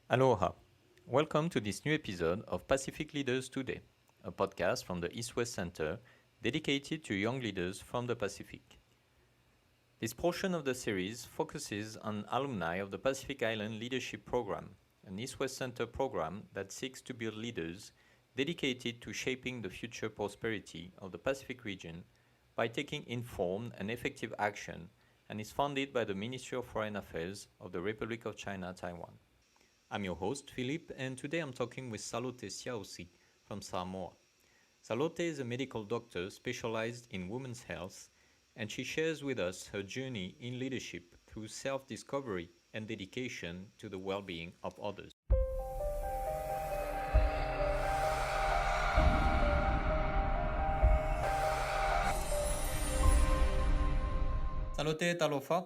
Aloha. Welcome to this new episode of Pacific Leaders Today, a podcast from the East West Center dedicated to young leaders from the Pacific. This portion of the series focuses on alumni of the Pacific Island Leadership Program, an East West Center program that seeks to build leaders dedicated to shaping the future prosperity of the Pacific region by taking informed and effective action, and is funded by the Ministry of Foreign Affairs of the Republic of China, Taiwan. I'm your host, Philippe, and today I'm talking with Salote Vaai from Samoa. Salote is a medical doctor specialized in women's health, and she shares with us her journey in leadership through self-discovery and dedication to the well-being of others. Salote, talofa.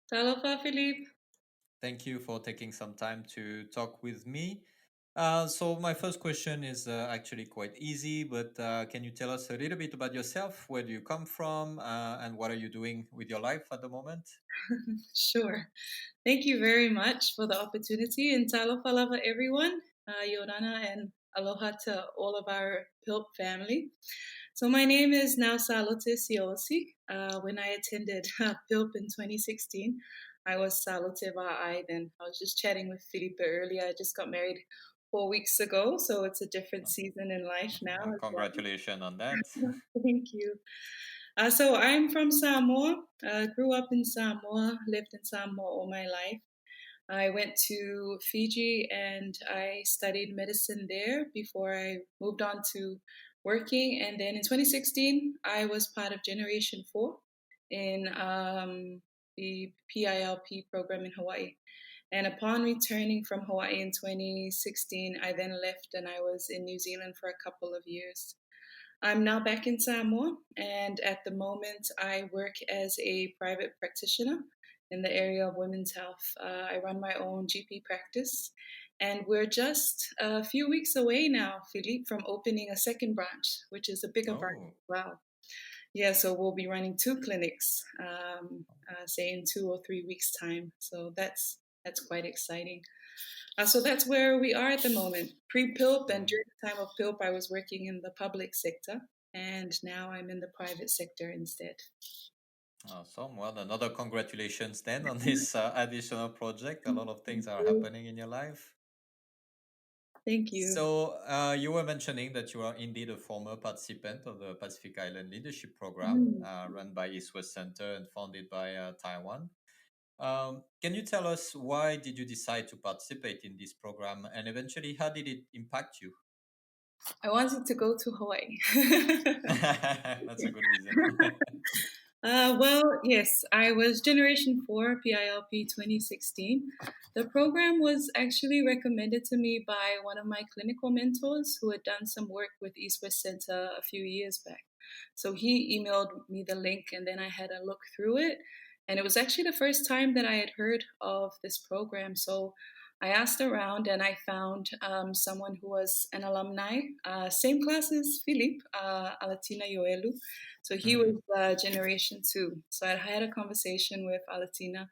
Talofa, Philippe. Thank you for taking some time to talk with me. So my first question is actually quite easy, but can you tell us a little bit about yourself? Where do you come from, and what are you doing with your life at the moment? Sure. Thank you very much for the opportunity. And talofa lava, everyone. Yorana and aloha to all of our PILP family. So my name is now Salote Vaai. When I attended PILP in 2016, I was Salote Vaai. Then I was just chatting with Felipe earlier. I just got married 4 weeks ago, so it's a different season in life now as well. Congratulations on that. Thank you. So I'm from Samoa. Grew up in Samoa, lived in Samoa all my life. I went to Fiji and I studied medicine there before I moved on to working. And then in 2016, I was part of Generation 4 in the PILP program in Hawaii. And upon returning from Hawaii in 2016, I then left and I was in New Zealand for a couple of years. I'm now back in Samoa, and at the moment, I work as a private practitioner in the area of women's health. I run my own GP practice, and we're just a few weeks away now, Philippe, from opening a second branch, which is a bigger branch. Oh, Wow. Yeah, so we'll be running two clinics, say in 2 or 3 weeks' time. So that's quite exciting. So that's where we are at the moment. Pre-PILP and during the time of PILP, I was working in the public sector, and now I'm in the private sector instead. awesome. Well, another congratulations then on this additional project. A lot of things are happening in your life. Thank you. So, you were mentioning that you are indeed a former participant of the Pacific Island Leadership Program, Mm. run by East West Center and founded by Taiwan. Can you tell us why did you decide to participate in this program, and eventually how did it impact you? I wanted to go to Hawaii. That's a good reason. Well, yes, I was Generation 4 PILP 2016. The program was actually recommended to me by one of my clinical mentors who had done some work with East West Center a few years back. So he emailed me the link and then I had a look through it. And it was actually the first time that I had heard of this program. So I asked around and I found someone who was an alumni, same class as Philip, Alatina Yoelu. So he was Mhm. Generation 2. So I had a conversation with Alatina,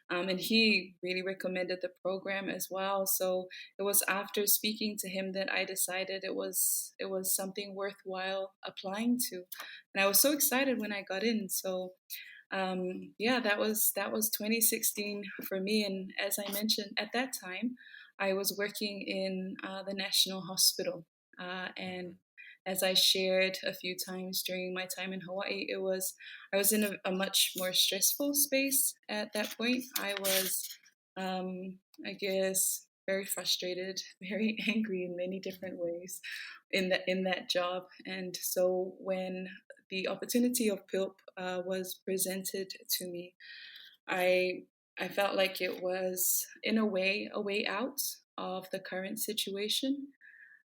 and he really recommended the program as well. So it was after speaking to him that I decided it was something worthwhile applying to, and I was so excited when I got in. So yeah, that was 2016 for me. And as I mentioned, at that time, I was working in the National Hospital, and Mhm. as I shared a few times during my time in Hawaii, I was in a much more stressful space at that point. I was, I guess, very frustrated, very angry in many different ways in that job. And so when the opportunity of PILP was presented to me, I I felt like it was in a way out of the current situation.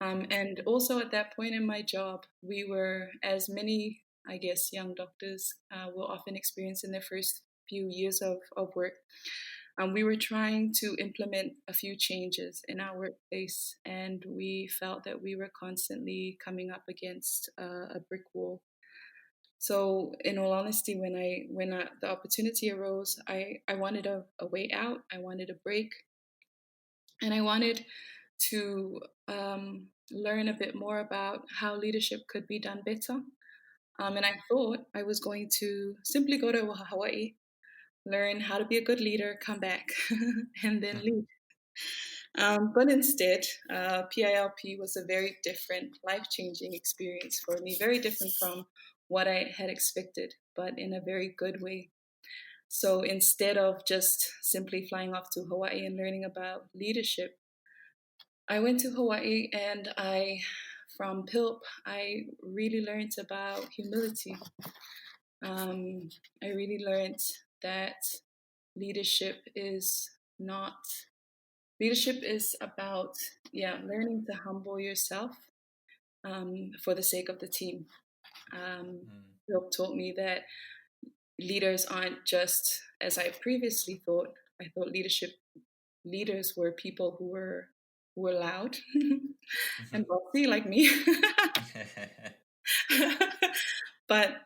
And also at that point in my job, we were, as many, I guess, young doctors will often experience in their first few years of work, we were trying to implement a few changes in our workplace, and we felt that we were constantly coming up against a brick wall. So, in all honesty, when the opportunity arose, I wanted a way out. I wanted a break. And I wanted to learn a bit more about how leadership could be done better. And I thought I was going to simply go to Hawaii, learn how to be a good leader, come back, and then lead. But instead, PILP was a very different, life changing experience for me, very different from what I had expected, but in a very good way. So instead of just simply flying off to Hawaii and learning about leadership, I went to Hawaii and from PILP, I really learned about humility. Um, I really learned that leadership is not, leadership is about, yeah, learning to humble yourself for the sake of the team. PILP taught me that leaders aren't just, as I previously thought, I thought leaders were people who were loud and bossy like me. But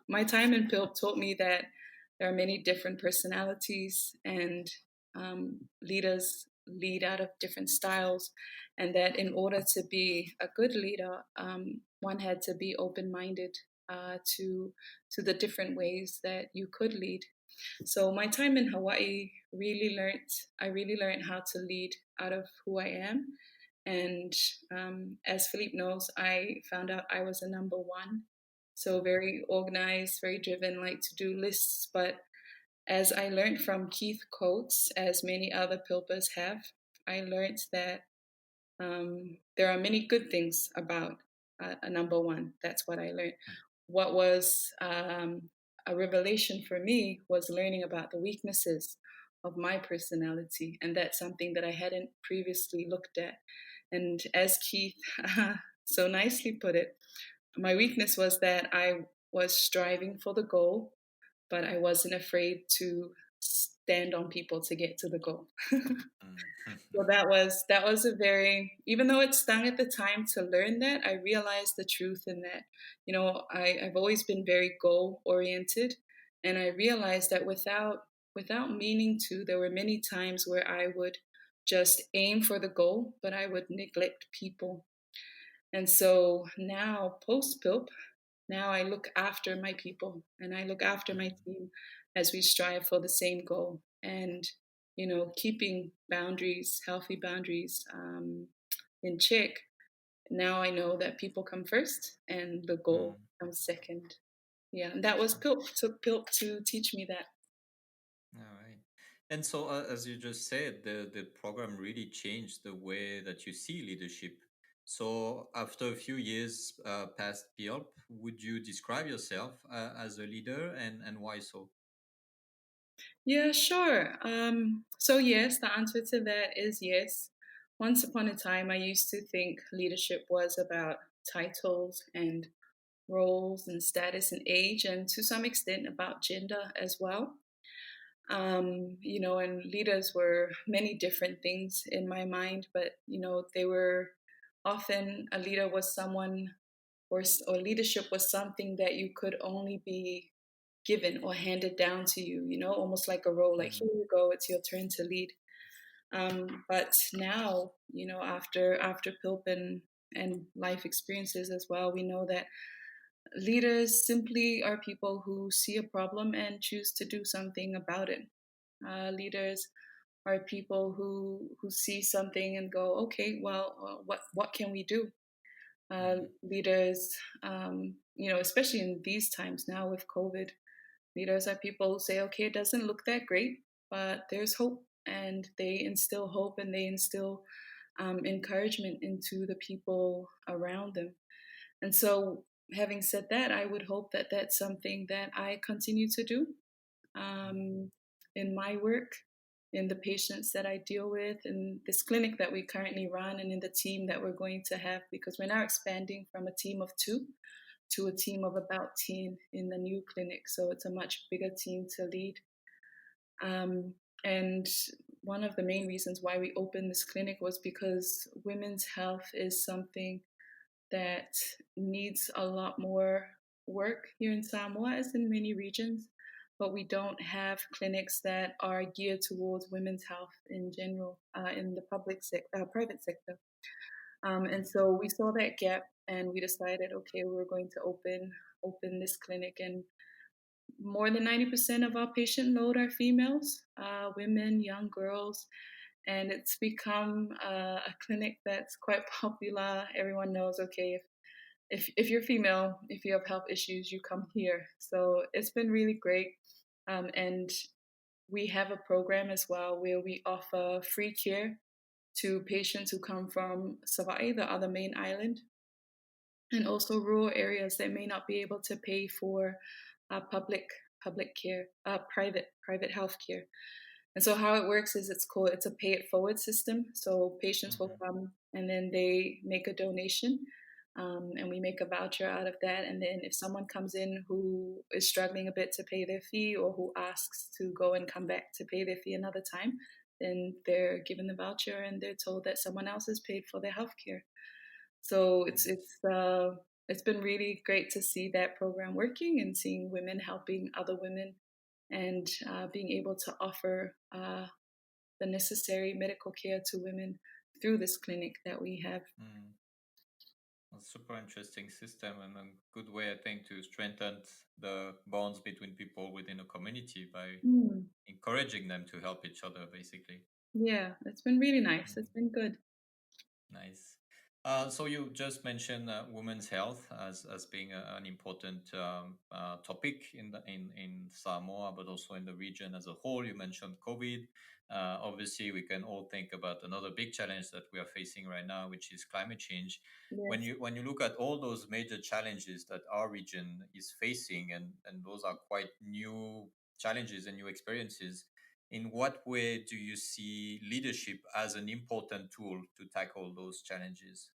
my time in PILP taught me that there are many different personalities, and leaders lead out of different styles, and that in order to be a good leader, one had to be open-minded to the different ways that you could lead. So my time in Hawaii I really learned how to lead out of who I am. And as Philippe knows, I found out I was a number one. So very organized, very driven, like to do lists. But as I learned from Keith Coates, as many other Pilpers have, I learned that there are many good things about a number one. That's what I learned. What was a revelation for me was learning about the weaknesses of my personality. And that's something that I hadn't previously looked at. And as Keith so nicely put it, my weakness was that I was striving for the goal, but I wasn't afraid to stand on people to get to the goal. So that was a very, even though it stung at the time to learn that, I realized the truth in that. I've always been very goal oriented, and I realized that without meaning to, there were many times where I would just aim for the goal, but I would neglect people. And so now, post PILP, now I look after my people and I look after my team as we strive for the same goal. And, keeping boundaries, healthy boundaries in check. Now I know that people come first and the goal comes second. Yeah, and that was PILP. Took PILP to teach me that. All right. And so, as you just said, the program really changed the way that you see leadership. So, after a few years past PILP, would you describe yourself as a leader, and why so? Yeah, sure. So, yes, the answer to that is yes. Once upon a time, I used to think leadership was about titles and roles and status and age, and to some extent about gender as well. And leaders were many different things in my mind, but they were often a leader was someone, or leadership was something that you could only be given or handed down to you, almost like a role, like here you go, it's your turn to lead. But now, after PILP and life experiences as well, we know that leaders simply are people who see a problem and choose to do something about it. Leaders are people who see something and go, okay, well, what can we do? Leaders, especially in these times now with COVID, leaders are people who say, okay, it doesn't look that great, but there's hope, and they instill hope and they instill encouragement into the people around them. And so, having said that, I would hope that that's something that I continue to do um, in my work, in the patients that I deal with, in this clinic that we currently run, and in the team that we're going to have, because we're now expanding from a team of 2 to a team of about 10 in the new clinic. So it's a much bigger team to lead. Um, and one of the main reasons why we opened this clinic was because women's health is something that needs a lot more work here in Samoa, as in many regions. but we don't have clinics that are geared towards women's health in general in the private sector. And so we saw that gap, and we decided, okay, we're going to open this clinic. And more than 90% of our patient load are females, women, young girls, and it's become a clinic that's quite popular. Everyone knows, okay, if you're female, if you have health issues, you come here. So it's been really great. And we have a program as well where we offer free care to patients who come from Savai, the other main island, and also rural areas that may not be able to pay for public care, private health care. And so how it works is it's a pay it forward system. So patients will Mhm. come and then they make a donation, and we make a voucher out of that. And then if someone comes in who is struggling a bit to pay their fee, or who asks to go and come back to pay their fee another time, then they're given the voucher and they're told that someone else has paid for their healthcare. So Nice. it's been really great to see that program working, and seeing women helping other women, and being able to offer the necessary medical care to women through this clinic that we have. Mm. A super interesting system and a good way, I think, to strengthen the bonds between people within a community by Mm, encouraging them to help each other, basically. yeah, it's been really nice. Mm. It's been good. Nice. So you just mentioned women's health as being an important topic in Samoa, but also in the region as a whole. You mentioned COVID. Obviously, we can all think about another big challenge that we are facing right now, which is climate change. Yes. When you look at all those major challenges that our region is facing, and those are quite new challenges and new experiences, in what way do you see leadership as an important tool to tackle those challenges?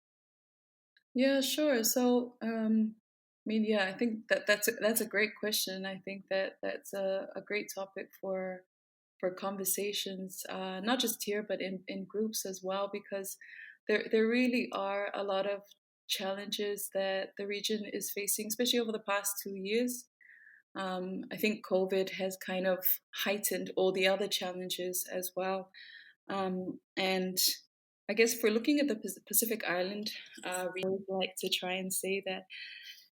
Yeah, sure. So, I mean, yeah, I think that's a great question. I think that that's a great topic for conversations, not just here, but in groups as well, because there really are a lot of challenges that the region is facing, especially over the past 2 years. I think COVID has kind of heightened all the other challenges as well. And I guess for looking at the Pacific Island, we always like to try and say that.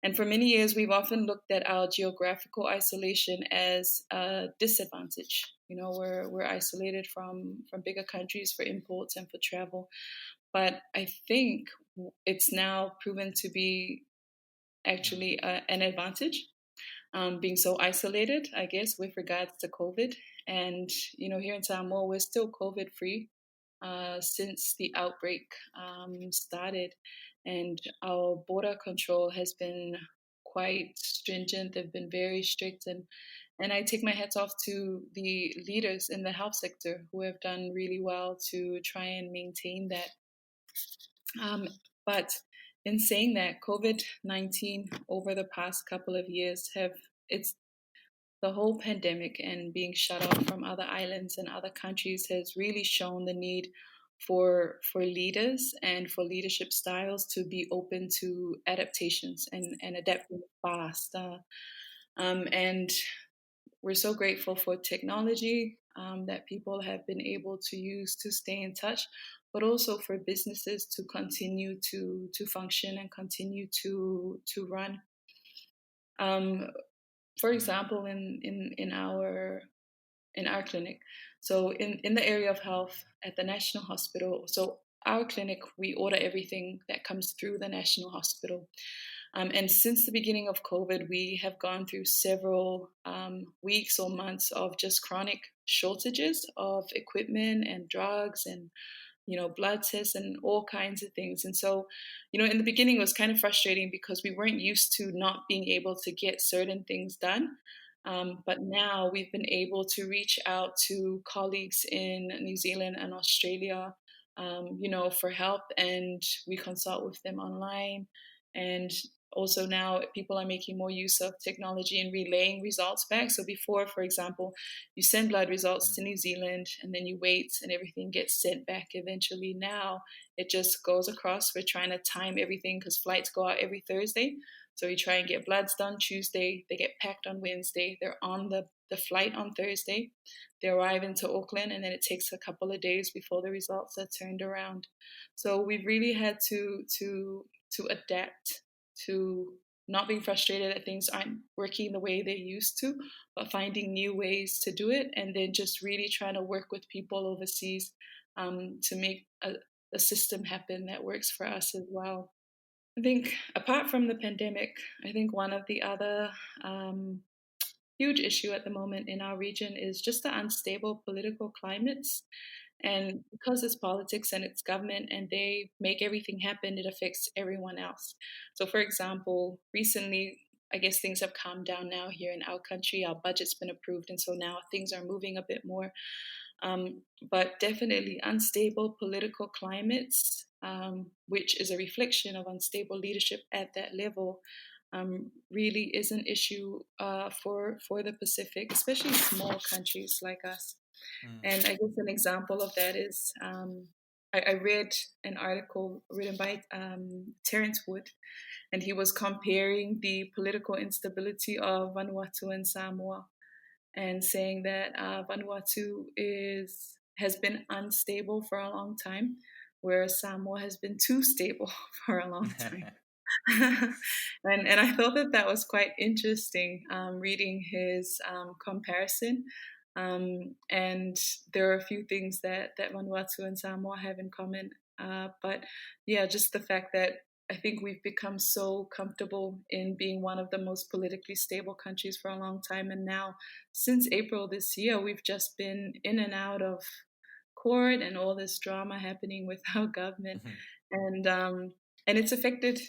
And for many years, we've often looked at our geographical isolation as a disadvantage. You know, we're isolated from bigger countries for imports and for travel. But I think it's now proven to be Mm, actually an advantage, being so isolated, I guess, with regards to COVID. And, you know, here in Samoa, we're still COVID free since the outbreak started. And our border control has been quite stringent. They've been very strict. And I take my hats off to the leaders in the health sector who have done really well to try and maintain that. But in saying that, COVID-19 over the past couple of years it's the whole pandemic and being shut off from other islands and other countries has really shown the need for leaders and for leadership styles to be open to adaptations and adapting fast. And we're so grateful for technology that people have been able to use to stay in touch, but also for businesses to continue to function and continue to run. Um, for mm, example, in our clinic, so in the area of health at the National Hospital, so our clinic, we order everything that comes through the National Hospital. And since the beginning of COVID, we have gone through several weeks or months of just chronic shortages of equipment and drugs and, you know, blood tests and all kinds of things. And so, you know, in the beginning, it was kind of frustrating because we weren't used to not being able to get certain things done. But now we've been able to reach out to colleagues in New Zealand and Australia, you know, for help, and we consult with them online. And also now people are making more use of technology and relaying results back. So before, for example, you send blood results to mm, New Zealand and then you wait and everything gets sent back eventually. Now it just goes across. We're trying to time everything because flights go out every Thursday. So we try and get bloods done Tuesday. They get packed on Wednesday. They're on the the flight on Thursday. They arrive into Auckland, and then it takes a couple of days before the results are turned around. So we've really had to adapt to not being frustrated that things aren't working the way they used to, but finding new ways to do it, and then just really trying to work with people overseas to make a system happen that works for us as well. I think apart from the pandemic, I think one of the other um, huge issue at the moment in our region is just the unstable political climates. And because it's politics and it's government and they make everything happen, it affects everyone else. So, for example, recently, I guess things have calmed down now here in our country. Our budget's been approved, and so now things are moving a bit more. But definitely unstable political climates, which is a reflection of unstable leadership at that level, really is an issue for the Pacific, especially small countries like us. Mm. And I guess an example of that is I read an article written by Terence Wood, and he was comparing the political instability of Vanuatu and Samoa, and saying that Vanuatu has been unstable for a long time, whereas Samoa has been too stable for a long time. And I thought that that was quite interesting, reading his comparison. And there are a few things that Vanuatu and Samoa have in common. But yeah, just the fact that I think we've become so comfortable in being one of the most politically stable countries for a long time. And now, since April this year, we've just been in and out of court and all this drama happening with our government. And and it's affected,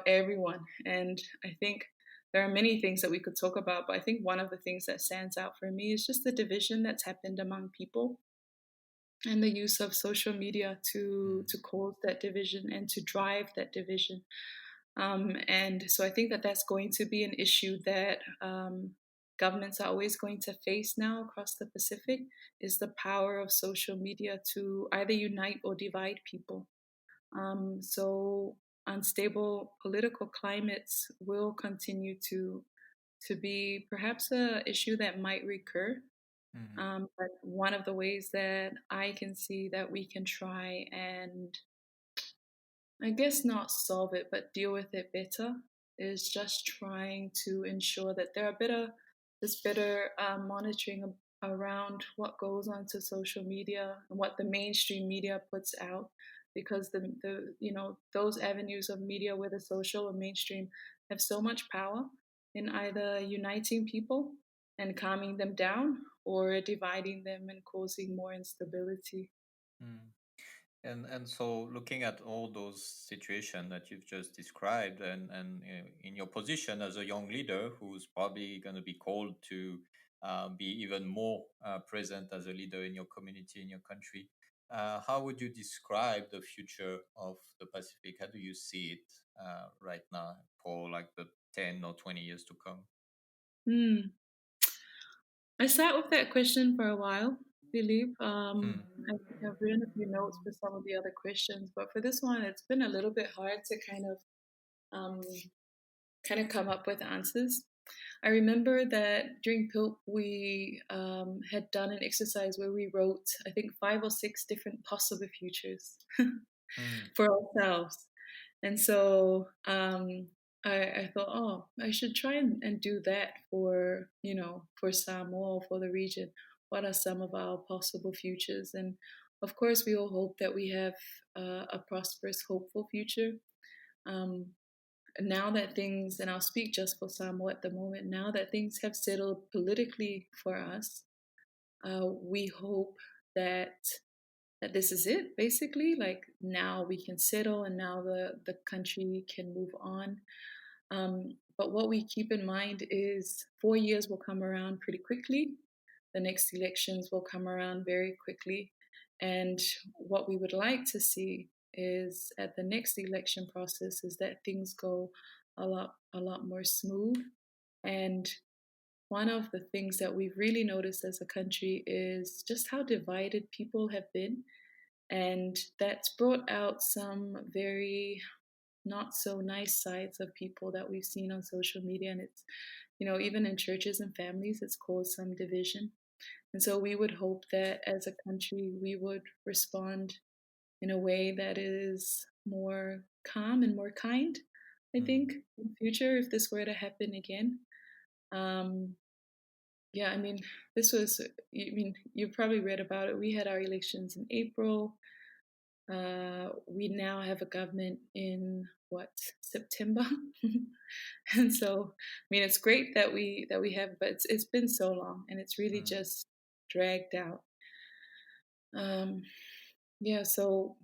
everyone. And I think there are many things that we could talk about, but I think one of the things that stands out for me is just the division that's happened among people and the use of social media to cause that division and to drive that division. And so I think that that's going to be an issue that governments are always going to face now across the Pacific, is the power of social media to either unite or divide people. So unstable political climates will continue to be perhaps a issue that might recur. Mhm. But one of the ways that I can see that we can try and, I guess, not solve it, but deal with it better, is just trying to ensure that there are better monitoring around what goes onto social media and what the mainstream media puts out, because the those avenues of media, whether social or mainstream, have so much power in either uniting people and calming them down, or dividing them and causing more instability. Mm. And so looking at all those situations that you've just described, and in your position as a young leader who's probably going to be called to be even more present as a leader in your community, in your country, how would you describe the future of the Pacific? How do you see it right now for like the 10 or 20 years to come? Hmm. I sat with that question for a while, believe. Hmm. I think I've written a few notes for some of the other questions, but for this one, it's been a little bit hard to um, come up with answers. I remember that during PILP, we had done an exercise where we wrote, I think, 5 or 6 different possible futures Hmm. for ourselves. And so I thought, oh, I should try and do that for Samoa, for the region. What are some of our possible futures? And of course, we all hope that we have a prosperous, hopeful future. Um, Now that things, and I'll speak just for Samoa at the moment, now that things have settled politically for us, we hope that this is it, basically. Like, now we can settle, and now the country can move on. But what we keep in mind is 4 years will come around pretty quickly. The next elections will come around very quickly. And what we would like to see is, at the next election process, is that things go a lot more smooth. And one of the things that we've really noticed as a country is just how divided people have been, and that's brought out some very not so nice sides of people that we've seen on social media. And it's, even in churches and families, it's caused some division. And so we would hope that as a country, we would respond in a way that is more calm and more kind, I think, Mm. in future, if this were to happen again. Um, yeah, I mean, this was, you've probably read about it. We had our elections in April. We now have a government in what, September? And so, I mean, it's great that we have, but it's been so long, and it's really Mm. just dragged out. Um, yeah, so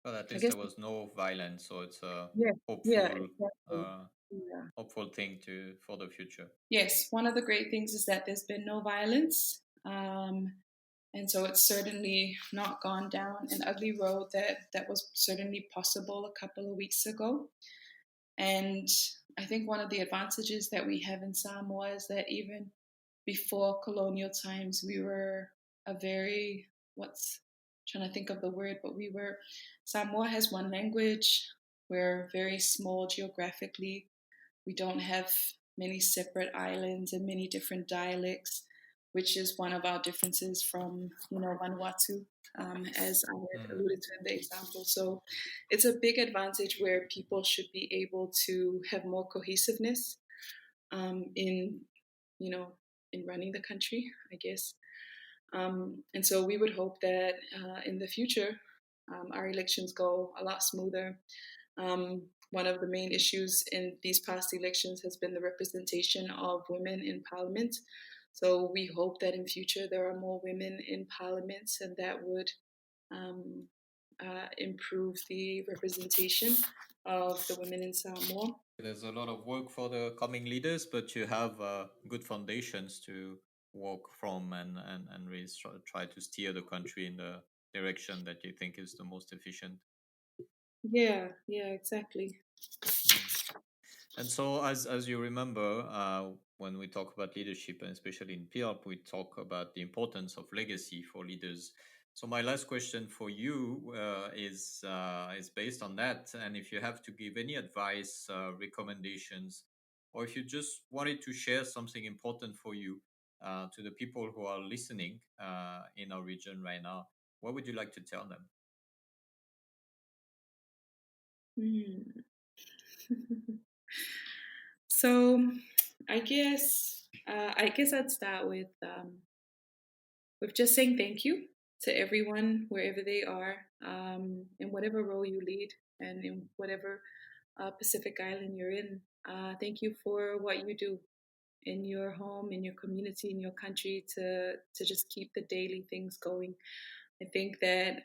Well, at I least guess there was no violence, so it's a yeah, yeah, hopeful, exactly. uh, Yeah. hopeful thing to for the future. Yes, one of the great things is that there's been no violence. And so it's certainly not gone down an ugly road that was certainly possible a couple of weeks ago. And I think one of the advantages that we have in Samoa is that even before colonial times, we were a very, what's, trying to think of the word, but Samoa has one language. We're very small geographically. We don't have many separate islands and many different dialects, which is one of our differences from, Vanuatu, as I had Mm. alluded to in the example. So it's a big advantage where people should be able to have more cohesiveness in, you know, in running the country, I guess. And so we would hope that in the future, our elections go a lot smoother. One of the main issues in these past elections has been the representation of women in parliament. So we hope that in future there are more women in parliament, and that would um, improve the representation of the women in Samoa. There's a lot of work for the coming leaders, but you have good foundations to walk from and really try to steer the country in the direction that you think is the most efficient. Yeah, yeah, exactly. Mm. And so, as you remember, when we talk about leadership, and especially in PILP, we talk about the importance of legacy for leaders. So, my last question for you is based on that. And if you have to give any advice, recommendations, or if you just wanted to share something important for you to the people who are listening in our region right now, what would you like to tell them? Hmm. So, I guess I'd start with just saying thank you to everyone wherever they are, in whatever role you lead, and in whatever Pacific Island you're in. Thank you for what you do in your home, in your community, in your country to just keep the daily things going. I think that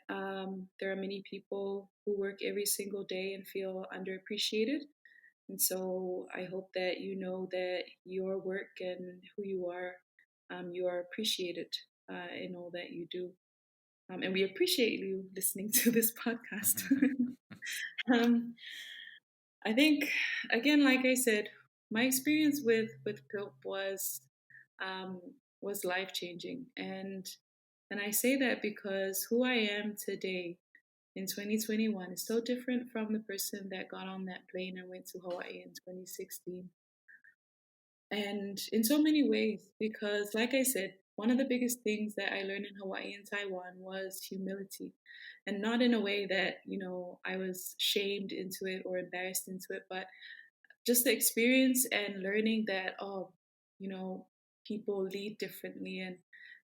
there are many people who work every single day and feel underappreciated. And so I hope that you know that your work and who you are appreciated in all that you do. And we appreciate you listening to this podcast. um, I think, again, like I said, my experience with PILP um, was life changing, and I say that because who I am today in 2021 is so different from the person that got on that plane and went to Hawaii in 2016. And in so many ways, because like I said, one of the biggest things that I learned in Hawaii and Taiwan was humility. And not in a way that, I was shamed into it or embarrassed into it, but just the experience and learning that, oh, you know, people lead differently, and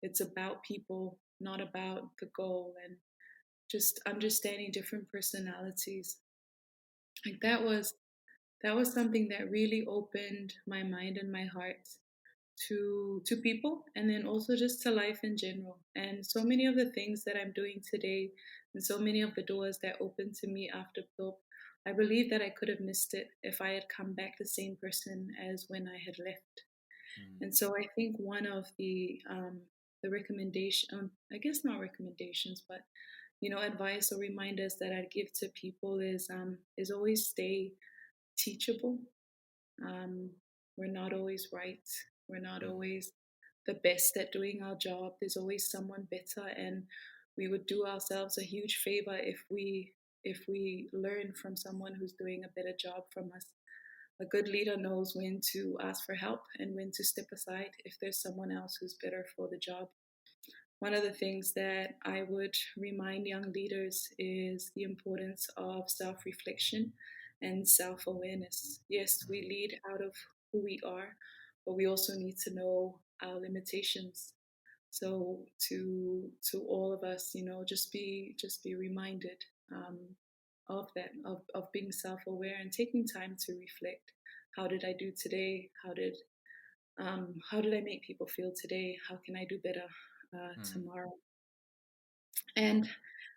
it's about people, not about the goal, and just understanding different personalities. Like that was something that really opened my mind and my heart to people, and then also just to life in general. And so many of the things that I'm doing today, and so many of the doors that opened to me after PILP, I believe that I could have missed it if I had come back the same person as when I had left. Mm. And so I think one of the recommendation, I guess not recommendations, but advice or reminders that I'd give to people is always stay teachable. um, we're not always right. We're not Mm. always the best at doing our job. There's always someone better, and we would do ourselves a huge favor if we learn from someone who's doing a better job from us. A good leader knows when to ask for help and when to step aside if there's someone else who's better for the job. One of the things that I would remind young leaders is the importance of self reflection and self awareness. Yes, we lead out of who we are, but we also need to know our limitations. So to all of us, just be reminded of that, of being self aware and taking time to reflect. How did I do today? How did I make people feel today? How can I do better tomorrow? And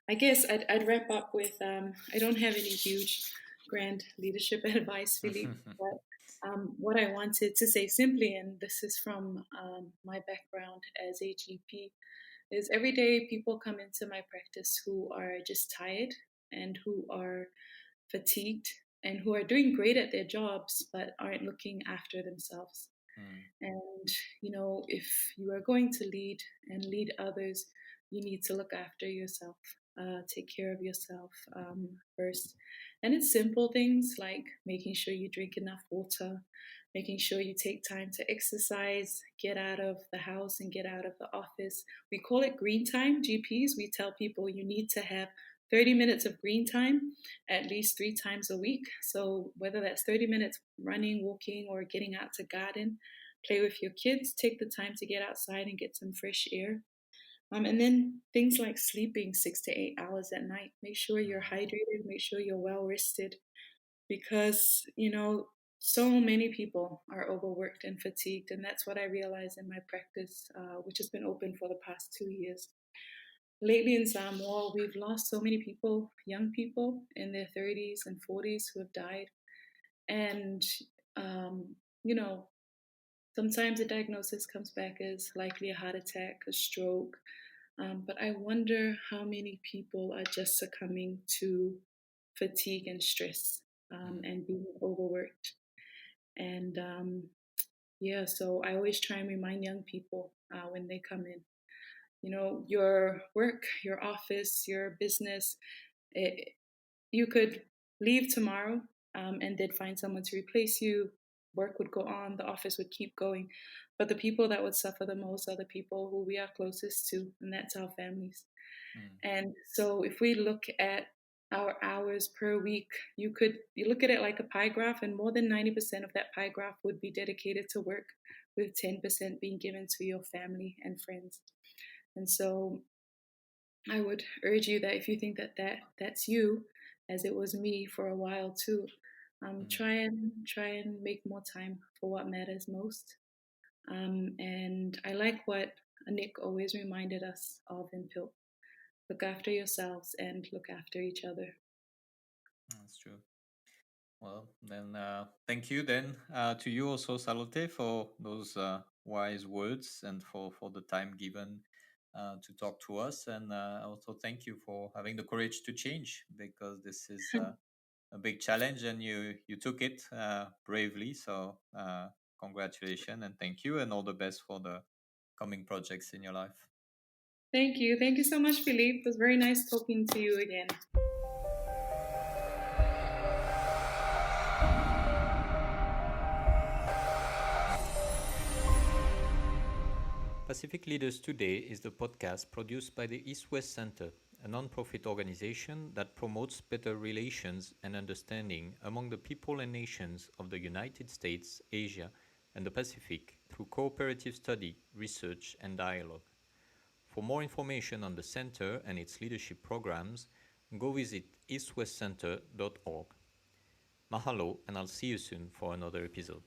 I guess I'd wrap up with I don't have any huge grand leadership advice, Philippe, but what I wanted to say simply, and this is from my background as a GP, is every day people come into my practice who are just tired and who are fatigued and who are doing great at their jobs but aren't looking after themselves. And, if you are going to lead and lead others, you need to look after yourself, take care of yourself first. And it's simple things like making sure you drink enough water, making sure you take time to exercise, get out of the house and get out of the office. We call it green time, GPs. We tell people you need to have 30 minutes of green time at least 3 times a week. So whether that's 30 minutes running, walking, or getting out to garden, play with your kids, take the time to get outside and get some fresh air. And then things like sleeping 6 to 8 hours at night. Make sure you're hydrated, make sure you're well rested, because, so many people are overworked and fatigued. And that's what I realize in my practice, which has been open for the past 2 years. Lately in Samoa, we've lost so many people, young people in their 30s and 40s who have died. And, um, you know, sometimes the diagnosis comes back as likely a heart attack, a stroke. But I wonder how many people are just succumbing to fatigue and stress and being overworked. And so I always try and remind young people when they come in, your work, your office, your business, it, you could leave tomorrow and they'd find someone to replace you. Work would go on, the office would keep going. But the people that would suffer the most are the people who we are closest to, and that's our families. And so if we look at our hours per week, you look at it like a pie graph, and more than 90% of that pie graph would be dedicated to work, with 10% being given to your family and friends. And so I would urge you that if you think that's you, as it was me for a while too, try and make more time for what matters most. And I like what Nick always reminded us of in PILP: look after yourselves and look after each other. That's true. Well, then thank you then to you also, Salote, for those wise words and for the time given to talk to us. And also thank you for having the courage to change, because this is a big challenge and you took it bravely. So congratulations and thank you, and all the best for the coming projects in your life. Thank you. Thank you so much, Philippe. It was very nice talking to you again. Pacific Leaders Today is the podcast produced by the East-West Center, a non-profit organization that promotes better relations and understanding among the people and nations of the United States, Asia, and the Pacific through cooperative study, research, and dialogue. For more information on the center and its leadership programs, go visit eastwestcenter.org. Mahalo, and I'll see you soon for another episode.